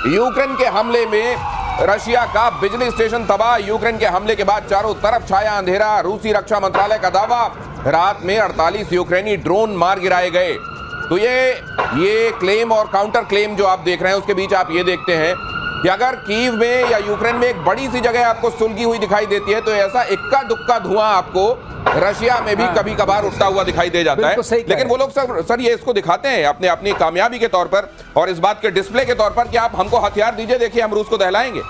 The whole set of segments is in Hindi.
यूक्रेन के हमले में रशिया का बिजली स्टेशन तबाह। यूक्रेन के हमले के बाद चारों तरफ छाया अंधेरा। रूसी रक्षा मंत्रालय का दावा, रात में 48 यूक्रेनी ड्रोन मार गिराए गए। तो ये क्लेम और काउंटर क्लेम जो आप देख रहे हैं, उसके बीच आप ये देखते हैं कि अगर कीव में या यूक्रेन में एक बड़ी सी जगह आपको सुलगी हुई दिखाई देती है, तो ऐसा इक्का दुक्का धुआं आपको रशिया में भी कभी कभार उठता हुआ दिखाई दे जाता है। लेकिन वो लोग सर ये इसको दिखाते हैं अपनी कामयाबी के तौर पर और इस बात के डिस्प्ले के तौर पर कि आप हमको हथियार दीजिए, देखिए हम रूस को दहलाएंगे।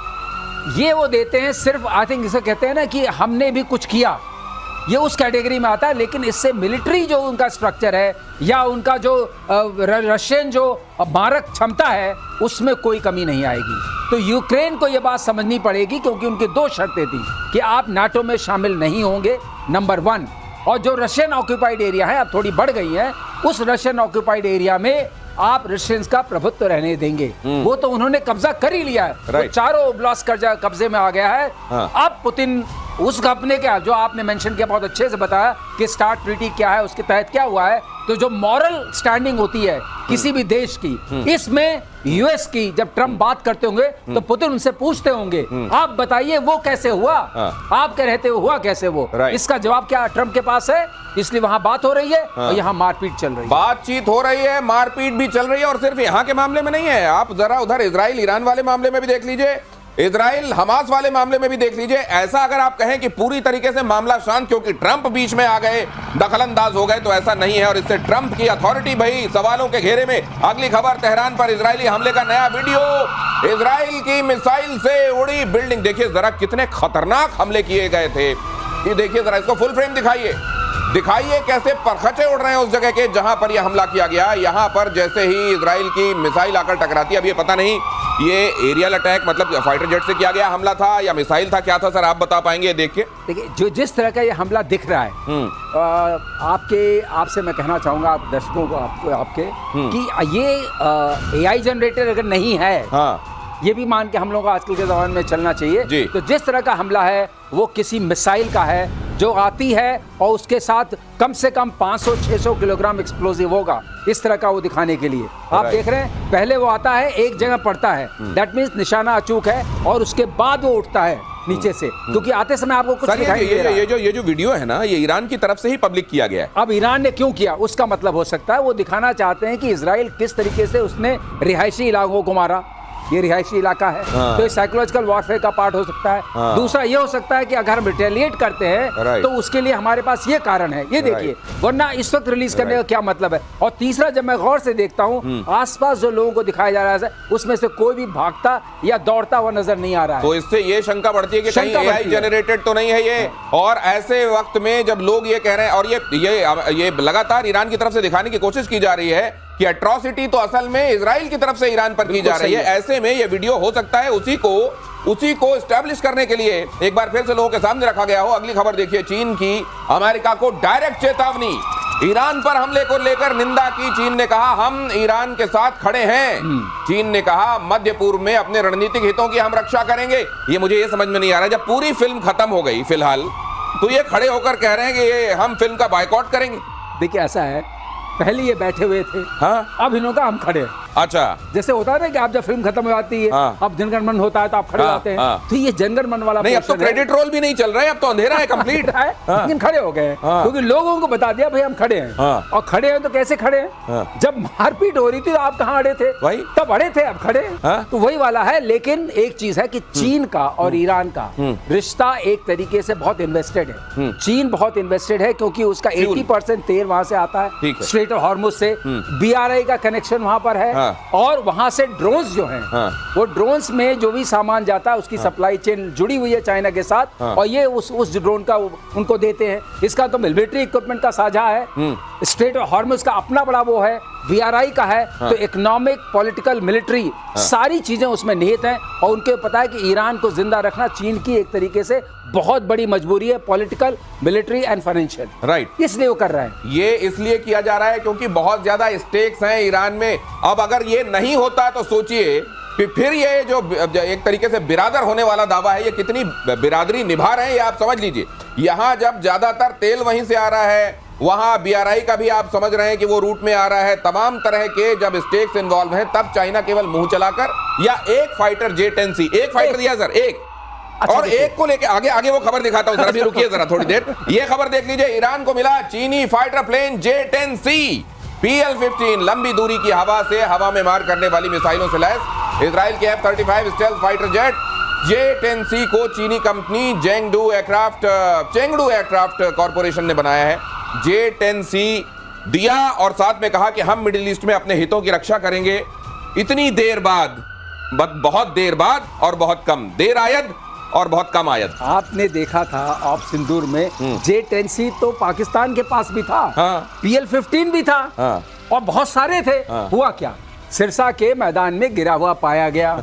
ये वो देते हैं सिर्फ, आई थिंक इसे कहते हैं ना कि हमने भी कुछ किया, ये उस कैटेगरी में आता है। लेकिन इससे मिलिट्री जो उनका स्ट्रक्चर है या उनका जो रशियन जो मारक क्षमता है, उसमें कोई कमी नहीं आएगी। तो यूक्रेन को ये बात समझनी पड़ेगी, क्योंकि उनकी दो शर्तें थी कि आप नाटो में शामिल नहीं होंगे, नंबर 1, और जो रशियन ऑक्यूपाइड एरिया है, अब थोड़ी बढ़ गई है, उस रशियन ऑक्यूपाइड एरिया में आप रशियंस का प्रभुत्व रहने देंगे। वो तो उन्होंने कब्जा कर ही लिया है, वो चारों ओब्लास्ट कब्जे में आ गया है। अब पुतिन उस अपने क्या जो आपने मेंशन किया, बहुत अच्छे से बताया कि स्टार्ट ट्रीटी क्या है, उसके तहत क्या हुआ है। तो जो मॉरल स्टैंडिंग होती है किसी भी देश की, इसमें यूएस की जब ट्रम्प बात करते होंगे तो पुतिन उनसे पूछते होंगे, आप बताइए वो कैसे हुआ, आप कह रहे थे हुआ कैसे वो, इसका जवाब क्या ट्रम्प के पास है। इसलिए वहां बात हो रही है और यहाँ मारपीट चल रही है, बातचीत हो रही है, मारपीट भी चल रही है। और सिर्फ यहाँ के मामले में नहीं है, आप जरा उधर इजराइल ईरान वाले मामले में भी देख लीजिए, इजराइल हमास वाले मामले में भी देख लीजिए। ऐसा अगर आप कहें कि पूरी तरीके से मामला शांत क्योंकि ट्रंप बीच में आ गए, दखलंदाज हो गए, तो ऐसा नहीं है। और इससे ट्रंप की अथॉरिटी भाई सवालों के घेरे में। अगली खबर, तेहरान पर इजरायली हमले का नया वीडियो, इजराइल की मिसाइल से उड़ी बिल्डिंग। देखिए जरा कितने खतरनाक हमले किए गए थे, ये देखिए जरा, इसको फुल फ्रेम दिखाइए कैसे परखचे उड़ रहे हैं उस जगह के जहां पर यह हमला किया गया। यहां पर जैसे ही इजराइल की मिसाइल आकर टकराती है, अब ये पता नहीं ये एरियल अटैक मतलब फाइटर जेट से किया गया हमला था या मिसाइल था, क्या था सर, आप बता पाएंगे देख के? देखिए जो जिस तरह का ये हमला दिख रहा है, आपसे मैं कहना चाहूंगा, आप दर्शकों को आपके कि ये AI जनरेटर अगर नहीं है, ये भी मान के हम लोगों को आजकल के जमाने में चलना चाहिए। तो जिस तरह का हमला है वो किसी मिसाइल का है जो आती है और उसके साथ कम से कम 500-600 किलोग्राम एक्सप्लोजिव होगा, इस तरह का वो दिखाने के लिए। आप देख रहे हैं पहले वो आता है, एक जगह पड़ता है, दैट मीन्स निशाना अचूक है, और उसके बाद वो उठता है नीचे से, क्योंकि आते समय आपको कुछ दिखाई नहीं दे रहा है। ये जो वीडियो है ना, ये ईरान की तरफ से ही पब्लिक किया गया है। अब ईरान ने क्यों किया उसका मतलब हो सकता है वो दिखाना चाहते हैं कि इजराइल किस तरीके से उसने रिहायशी इलाकों को मारा, ये रिहायशी इलाका है, तो ये साइकोलॉजिकल वॉरफेयर का पार्ट हो सकता है। दूसरा ये हो सकता है कि अगर हम रिटेलिएट करते हैं तो उसके लिए हमारे पास ये कारण है, ये देखिए, वरना इस वक्त रिलीज करने का क्या मतलब है। और तीसरा, जब मैं गौर से देखता हूँ आसपास जो लोगों को दिखाया जा रहा है, उसमें से कोई भी भागता या दौड़ता हुआ नजर नहीं आ रहा है। तो इससे ये शंका बढ़ती है कि कहीं AI जनरेटेड तो नहीं है ये। और ऐसे वक्त में जब लोग ये कह रहे हैं, और ये लगातार ईरान की तरफ से दिखाने की कोशिश की जा रही है कि एट्रॉसिटी तो असल में इजराइल की तरफ से ईरान पर की जा रही है, ऐसे में ये वीडियो हो सकता है उसी को एस्टैब्लिश करने के लिए एक बार फिर से लोगों के सामने रखा गया हो। अगली खबर देखिए, चीन की अमेरिका को डायरेक्ट चेतावनी, ईरान पर हमले को लेकर निंदा की चीन ने कहा, हम ईरान के साथ खड़े हैं। चीन ने कहा मध्य पूर्व में अपने रणनीतिक हितों की हम रक्षा करेंगे। ये मुझे ये समझ में नहीं आ रहा, जब पूरी फिल्म खत्म हो गई फिलहाल, तो ये खड़े होकर कह रहे हैं कि ये हम फिल्म का बायकॉट करेंगे। देखिए ऐसा है, पहले ये बैठे हुए थे, अब इन्हों का हम खड़े हैं। अच्छा, जैसे होता है ना कि आप जब फिल्म खत्म हो जाती है, अब जनगण मन होता है तो आप खड़े जाते हैं, तो ये जनगण मन वाला नहीं, अब तो क्रेडिट रोल भी नहीं चल रहा है, अब तो अंधेरा है कंप्लीट है, लेकिन खड़े हो गए क्योंकि लोगों को बता दिया भाई हम खड़े हैं। और खड़े हैं तो कैसे खड़े हैं, जब मारपीट हो रही थी तो आप कहाँ अड़े थे, तब अड़े थे, अब खड़े हैं, तो वही वाला है। लेकिन एक चीज है कि चीन का और ईरान का रिश्ता एक तरीके से बहुत इन्वेस्टेड है। चीन बहुत इन्वेस्टेड है क्योंकि उसका 80% तेल वहां से आता है, स्ट्रेट ऑफ हॉर्मुज से, BRI का कनेक्शन वहां पर है, और वहां से ड्रोन्स जो हैं, वो ड्रोन्स में जो भी सामान जाता है उसकी सप्लाई चेन जुड़ी हुई है चाइना के साथ, और ये उस ड्रोन का उनको देते हैं। इसका तो मिलिट्री इक्विपमेंट का साझा है, स्ट्रेट ऑफ हॉर्मुज का अपना बड़ा वो है, BRI का है, तो इकोनॉमिक, पॉलिटिकल, मिलिट्री सारी चीजें उसमें निहित हैं। और उनको पता है कि ईरान को जिंदा रखना चीन की एक तरीके से बहुत बड़ी मजबूरी है, political, military and financial, right, इसलिए वो कर रहा है। ये इसलिए किया जा रहा है क्योंकि बहुत ज्यादा स्टेक्स हैं ईरान में। अब अगर ये नहीं होता तो सोचिए फिर ये जो एक तरीके से बिरादर होने वाला दावा है, ये कितनी बिरादरी निभा रहे हैं ये आप समझ लीजिए। यहां जब ज्यादातर तेल वहीं से आ रहा है, वहां BRI का भी आप समझ रहे हैं कि वो रूट में आ रहा है, तमाम तरह के जब स्टेक्स इन्वॉल्व हैं, तब चाइना केवल मुंह चलाकर या एक फाइटर J-10C? एक फाइटर दिया सर, एक। अच्छा, और एक को लेके आगे आगे वो खबर दिखाता हूं सर, अभी रुकिए जरा थोड़ी देर। ये खबर देख लीजिए, ईरान को मिला चीनी फाइटर प्लेन J-10C PL-15, लंबी दूरी की हवा से हवा में मार करने वाली मिसाइलों से लैस इजराइल के F-35 stealth fighter jet J-10C को चीनी कंपनी चेंगडू एयरक्राफ्ट कॉरपोरेशन ने बनाया है। J-10C दिया और साथ में कहा कि हम मिडिल ईस्ट में अपने हितों की रक्षा करेंगे। इतनी देर बाद, बहुत देर बाद और बहुत कम देर आयद और बहुत कम आयद। आपने देखा था ऑफ सिंदूर में J-10C तो पाकिस्तान के पास भी था, हाँ। PL-15 भी था, हाँ। और बहुत सारे थे। हाँ। हुआ क्या, सिरसा के मैदान में गिरा हुआ पाया गया।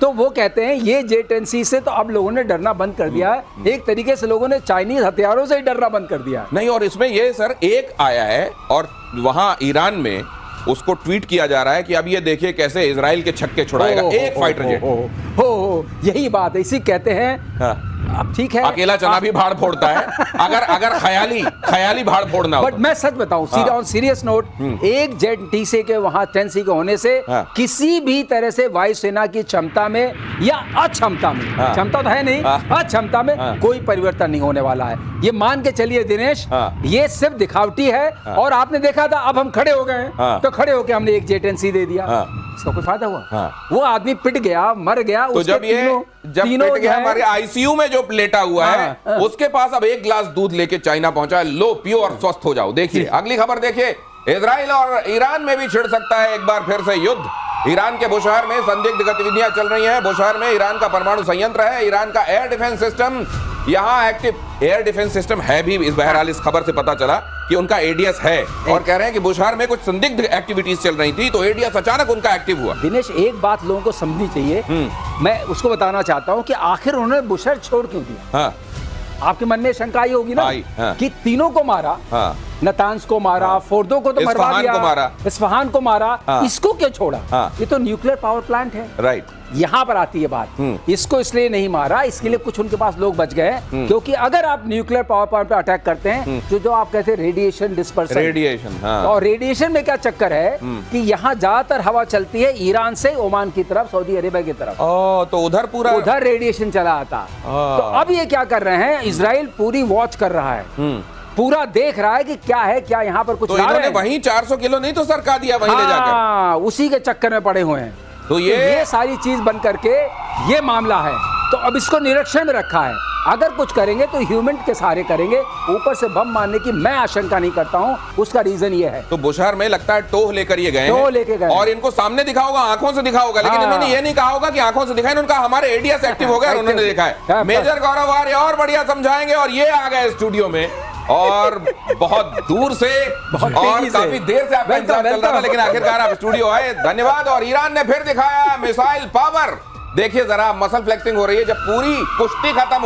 तो वो कहते हैं ये J-10C से तो अब लोगों ने डरना बंद कर दिया है। एक तरीके से लोगों ने चाइनीज हथियारों से ही डरना बंद कर दिया है। नहीं, और इसमें ये सर एक आया है और वहां ईरान में उसको ट्वीट किया जा रहा है कि अब ये देखिए कैसे इजराइल के छक्के छुड़ाएगा एक फाइटर जेट। हो यही बात है, इसी कहते हैं। हाँ। अब ठीक है, अकेला चना भी भाड़ फोड़ता है, अगर ख्याली भाड़ फोड़ना हो। बट मैं सच बताऊं, ऑन सीरियस नोट, एक J-10C के वहां 10C के होने से किसी भी तरह से वायुसेना की क्षमता में या अक्षमता में, क्षमता तो है नहीं, अक्षमता में कोई परिवर्तन नहीं होने वाला है। ये मान के चलिए दिनेश, ये सिर्फ दिखावटी है। और आपने देखा था, अब हम खड़े हो गए तो खड़े होकर हमने एक J-10C दे दिया, इसका कोई फायदा हुआ? वो आदमी पिट गया, मर गया। तो जब पिट गया, हमारे आईसीयू में जो लेटा हुआ है, उसके पास अब एक गिलास दूध लेके चाइना पहुंचा है, लो पियो और स्वस्थ हो जाओ। देखिए अगली खबर देखिए, इजराइल और ईरान में भी छिड़ सकता है एक बार फिर से युद्ध। ईरान के बुशहर में संदिग्ध गतिविधियां चल रही हैं। बुशहर में ईरान का परमाणु संयंत्र है, ईरान का एयर डिफेंस सिस्टम यहां एक्टिव, एयर डिफेंस सिस्टम है भी। इस बहरहाल इस खबर से पता चला कि उनका एडीएस है, और कह रहे हैं कि बुशहर में कुछ संदिग्ध एक्टिविटीज चल रही थी तो एडीएस अचानक उनका एक्टिव हुआ। दिनेश, एक बात लोगों को समझनी चाहिए, मैं उसको बताना चाहता हूं कि आखिर उन्होंने बुशहर छोड़ क्यों दिया। हाँ। आपके मन में शंका आई होगी ना, हाँ। कि तीनों को मारा, हाँ। नतान्स को मारा, फोर्दो को तो मरवा दिया, इस्फहान को मारा, इसको क्यों छोड़ा? ये तो न्यूक्लियर पावर प्लांट है, राइट। यहां पर आती है बात। इसको इसलिए नहीं मारा, इसके लिए कुछ उनके पास लोग बच गए, क्योंकि अगर आप न्यूक्लियर पावर प्लांट पर अटैक करते हैं, जो आप कहते हैं रेडिएशन डिस्पर्सन, और रेडिएशन में क्या चक्कर है कि यहाँ ज्यादातर हवा चलती है ईरान से ओमान की तरफ, सऊदी अरेबिया की तरफ, तो उधर रेडिएशन चला आता। तो अब ये क्या कर रहे हैं, इजराइल पूरी वॉच कर रहा है, पूरा देख रहा है कि क्या है, क्या यहाँ पर कुछ तो इन्होंने वहीं 400 किलो नहीं तो सरका दिया वहीं ले जाकर, उसी के चक्कर में पड़े हुए हैं। तो ये सारी चीज बन करके ये मामला है। तो अब इसको निरीक्षण में रखा है, अगर कुछ करेंगे तो ह्यूमन के सहारे करेंगे, ऊपर से बम मारने की मैं आशंका नहीं करता हूं। उसका रीजन ये है, तो बुशहर में लगता है टोह लेकर ये गए, और इनको सामने दिखा होगा, आंखों से दिखा होगा, लेकिन इन्होंने ये नहीं कहा होगा कि आंखों से दिखाया, उनका हमारे एडीएस एक्टिव हो गया और उन्होंने देखा है। मेजर गौरव आर्य और बढ़िया समझाएंगे, और ये आ गए स्टूडियो में, और बहुत दूर से और काफी देर से आपका इंतजार चल रहा था, लेकिन आखिरकार आप स्टूडियो आए, धन्यवाद। और ईरान ने फिर दिखाया मिसाइल पावर। देखिए जरा मसल फ्लेक्सिंग हो रही है, जब पूरी कुश्ती खत्म हो